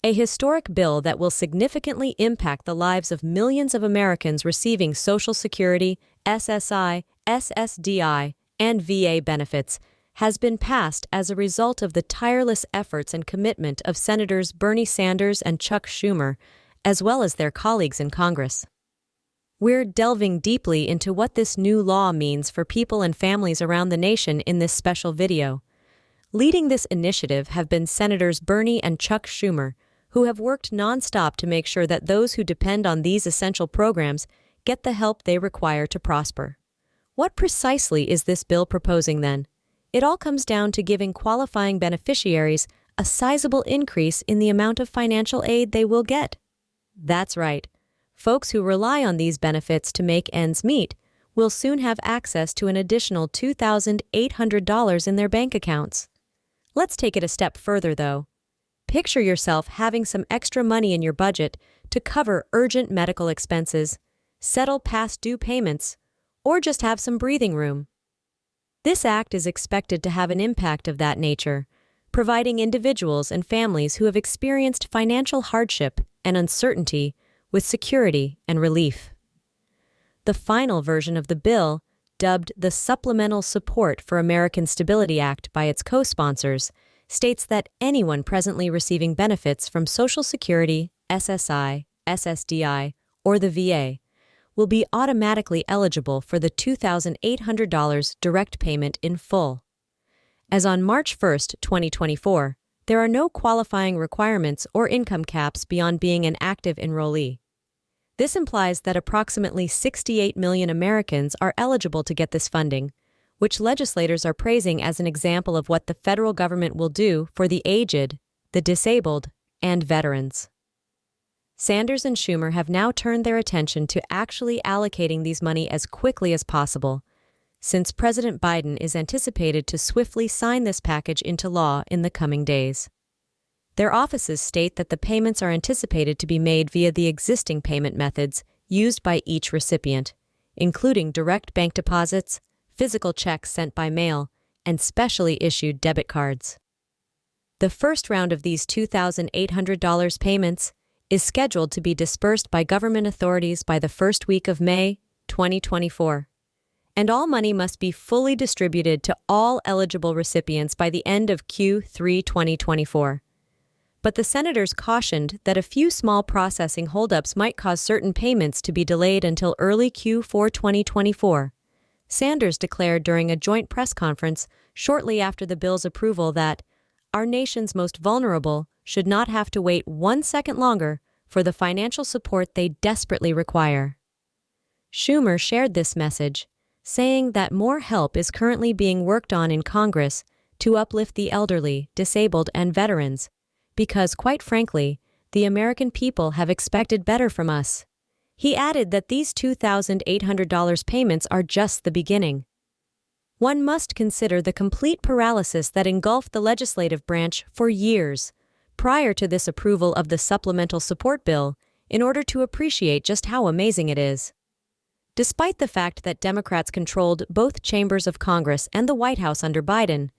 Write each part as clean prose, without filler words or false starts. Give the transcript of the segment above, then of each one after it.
a historic bill that will significantly impact the lives of millions of Americans receiving Social Security, SSI, SSDI, and VA benefits, has been passed as a result of the tireless efforts and commitment of Senators Bernie Sanders and Chuck Schumer, as well as their colleagues in Congress. We're delving deeply into what this new law means for people and families around the nation in this special video. Leading this initiative have been Senators Bernie and Chuck Schumer, who have worked nonstop to make sure that those who depend on these essential programs get the help they require to prosper. What precisely is this bill proposing then? It all comes down to giving qualifying beneficiaries a sizable increase in the amount of financial aid they will get. That's right. Folks who rely on these benefits to make ends meet will soon have access to an additional $2,800 in their bank accounts. Let's take it a step further, though. Picture yourself having some extra money in your budget to cover urgent medical expenses, settle past due payments, or just have some breathing room. This act is expected to have an impact of that nature, providing individuals and families who have experienced financial hardship and uncertainty with security and relief. The final version of the bill, dubbed the Supplemental Support for American Stability Act by its co-sponsors, states that anyone presently receiving benefits from Social Security, SSI, SSDI, or the VA will be automatically eligible for the $2,800 direct payment in full. As on March 1, 2024, there are no qualifying requirements or income caps beyond being an active enrollee. This implies that approximately 68 million Americans are eligible to get this funding, which legislators are praising as an example of what the federal government will do for the aged, the disabled, and veterans. Sanders and Schumer have now turned their attention to actually allocating these money as quickly as possible, since President Biden is anticipated to swiftly sign this package into law in the coming days. Their offices state that the payments are anticipated to be made via the existing payment methods used by each recipient, including direct bank deposits, physical checks sent by mail, and specially issued debit cards. The first round of these $2,800 payments is scheduled to be dispersed by government authorities by the first week of May 2024. And all money must be fully distributed to all eligible recipients by the end of Q3 2024. But the senators cautioned that a few small processing holdups might cause certain payments to be delayed until early Q4 2024. Sanders declared during a joint press conference shortly after the bill's approval that our nation's most vulnerable should not have to wait 1 second longer for the financial support they desperately require. Schumer shared this message, saying that more help is currently being worked on in Congress to uplift the elderly, disabled, and veterans, because, quite frankly, the American people have expected better from us. He added that these $2,800 payments are just the beginning. One must consider the complete paralysis that engulfed the legislative branch for years prior to this approval of the supplemental support bill in order to appreciate just how amazing it is. Despite the fact that Democrats controlled both chambers of Congress and the White House under Biden,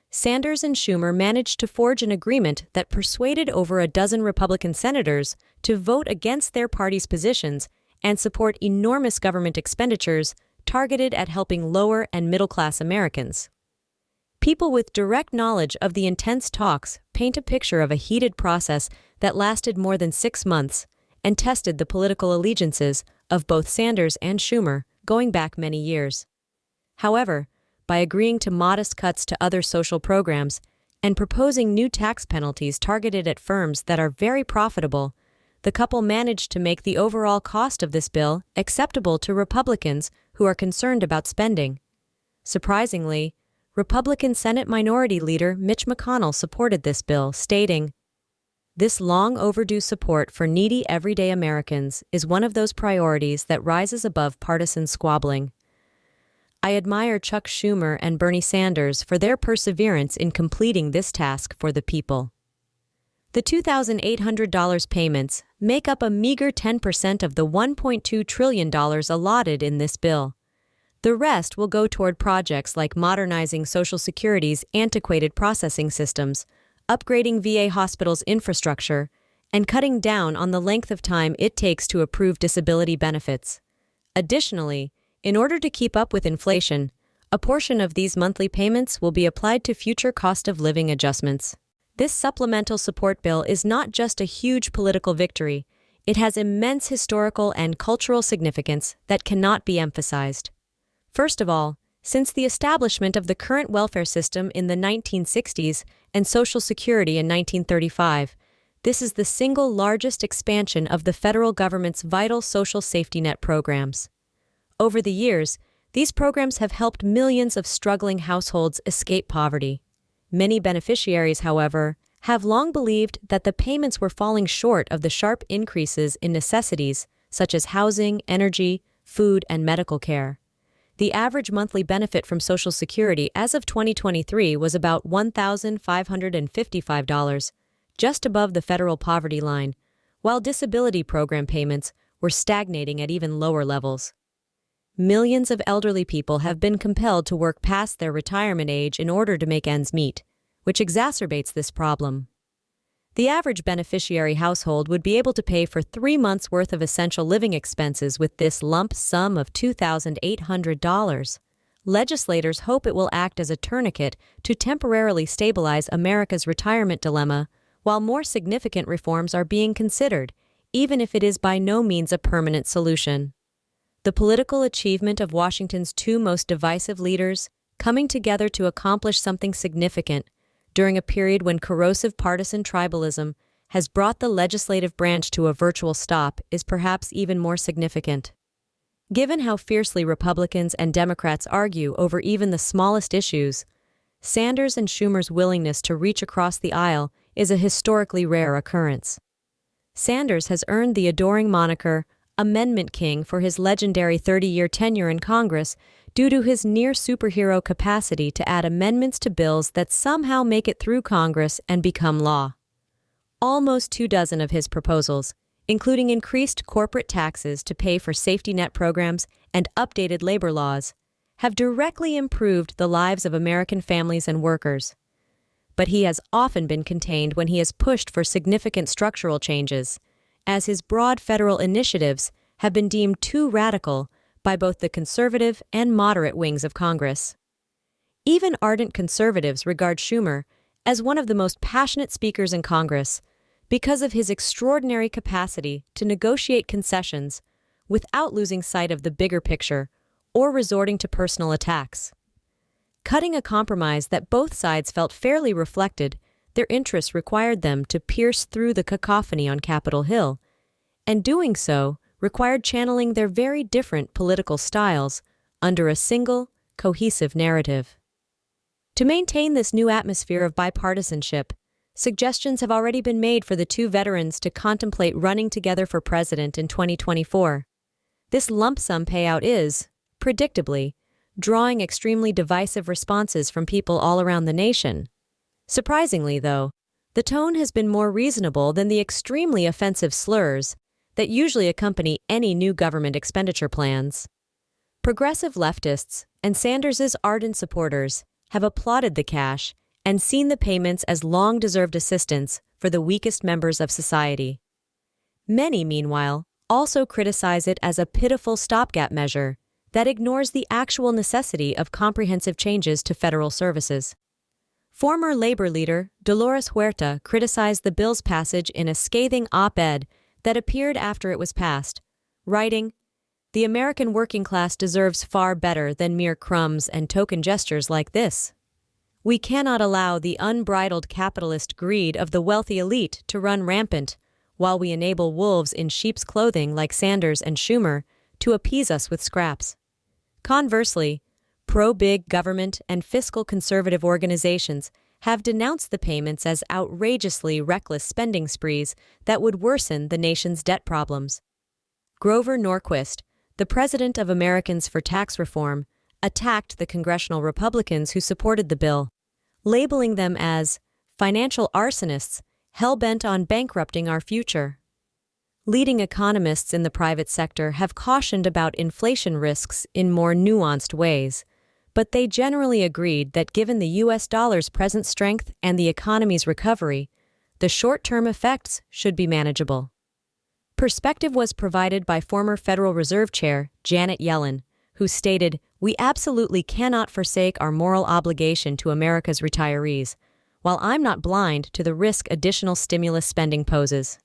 Sanders and Schumer managed to forge an agreement that persuaded over a dozen Republican senators to vote against their party's positions and support enormous government expenditures targeted at helping lower and middle-class Americans. People with direct knowledge of the intense talks paint a picture of a heated process that lasted more than 6 months and tested the political allegiances of both Sanders and Schumer going back many years. However, by agreeing to modest cuts to other social programs and proposing new tax penalties targeted at firms that are very profitable, the couple managed to make the overall cost of this bill acceptable to Republicans who are concerned about spending. Surprisingly, Republican Senate Minority Leader Mitch McConnell supported this bill, stating, "This long overdue support for needy everyday Americans is one of those priorities that rises above partisan squabbling. I admire Chuck Schumer and Bernie Sanders for their perseverance in completing this task for the people." The $2,800 payments make up a meager 10% of the $1.2 trillion allotted in this bill. The rest will go toward projects like modernizing Social Security's antiquated processing systems, upgrading VA hospitals' infrastructure, and cutting down on the length of time it takes to approve disability benefits. Additionally, in order to keep up with inflation, a portion of these monthly payments will be applied to future cost of living adjustments. This supplemental support bill is not just a huge political victory, it has immense historical and cultural significance that cannot be emphasized. First of all, since the establishment of the current welfare system in the 1960s and Social Security in 1935, this is the single largest expansion of the federal government's vital social safety net programs. Over the years, these programs have helped millions of struggling households escape poverty. Many beneficiaries, however, have long believed that the payments were falling short of the sharp increases in necessities such as housing, energy, food, and medical care. The average monthly benefit from Social Security as of 2023 was about $1,555, just above the federal poverty line, while disability program payments were stagnating at even lower levels. Millions of elderly people have been compelled to work past their retirement age in order to make ends meet, which exacerbates this problem. The average beneficiary household would be able to pay for 3 months' worth of essential living expenses with this lump sum of $2,800. Legislators hope it will act as a tourniquet to temporarily stabilize America's retirement dilemma, while more significant reforms are being considered, even if it is by no means a permanent solution. The political achievement of Washington's two most divisive leaders coming together to accomplish something significant during a period when corrosive partisan tribalism has brought the legislative branch to a virtual stop is perhaps even more significant. Given how fiercely Republicans and Democrats argue over even the smallest issues, Sanders and Schumer's willingness to reach across the aisle is a historically rare occurrence. Sanders has earned the adoring moniker Amendment King for his legendary 30-year tenure in Congress due to his near-superhero capacity to add amendments to bills that somehow make it through Congress and become law. Almost 24 of his proposals, including increased corporate taxes to pay for safety net programs and updated labor laws, have directly improved the lives of American families and workers. But he has often been contained when he has pushed for significant structural changes, as his broad federal initiatives have been deemed too radical by both the conservative and moderate wings of Congress. Even ardent conservatives regard Schumer as one of the most passionate speakers in Congress because of his extraordinary capacity to negotiate concessions without losing sight of the bigger picture or resorting to personal attacks. Cutting a compromise that both sides felt fairly reflected their interests required them to pierce through the cacophony on Capitol Hill, and doing so required channeling their very different political styles under a single, cohesive narrative. To maintain this new atmosphere of bipartisanship, suggestions have already been made for the two veterans to contemplate running together for president in 2024. This lump sum payout is, predictably, drawing extremely divisive responses from people all around the nation. Surprisingly, though, the tone has been more reasonable than the extremely offensive slurs that usually accompany any new government expenditure plans. Progressive leftists and Sanders's ardent supporters have applauded the cash and seen the payments as long-deserved assistance for the weakest members of society. Many, meanwhile, also criticize it as a pitiful stopgap measure that ignores the actual necessity of comprehensive changes to federal services. Former labor leader Dolores Huerta criticized the bill's passage in a scathing op-ed that appeared after it was passed, writing, "The American working class deserves far better than mere crumbs and token gestures like this. We cannot allow the unbridled capitalist greed of the wealthy elite to run rampant, while we enable wolves in sheep's clothing like Sanders and Schumer to appease us with scraps." Conversely, pro-big government and fiscal conservative organizations have denounced the payments as outrageously reckless spending sprees that would worsen the nation's debt problems. Grover Norquist, the president of Americans for Tax Reform, attacked the congressional Republicans who supported the bill, labeling them as financial arsonists hell-bent on bankrupting our future. Leading economists in the private sector have cautioned about inflation risks in more nuanced ways, but they generally agreed that given the U.S. dollar's present strength and the economy's recovery, the short-term effects should be manageable. Perspective was provided by former Federal Reserve Chair Janet Yellen, who stated, "We absolutely cannot forsake our moral obligation to America's retirees, while I'm not blind to the risk additional stimulus spending poses."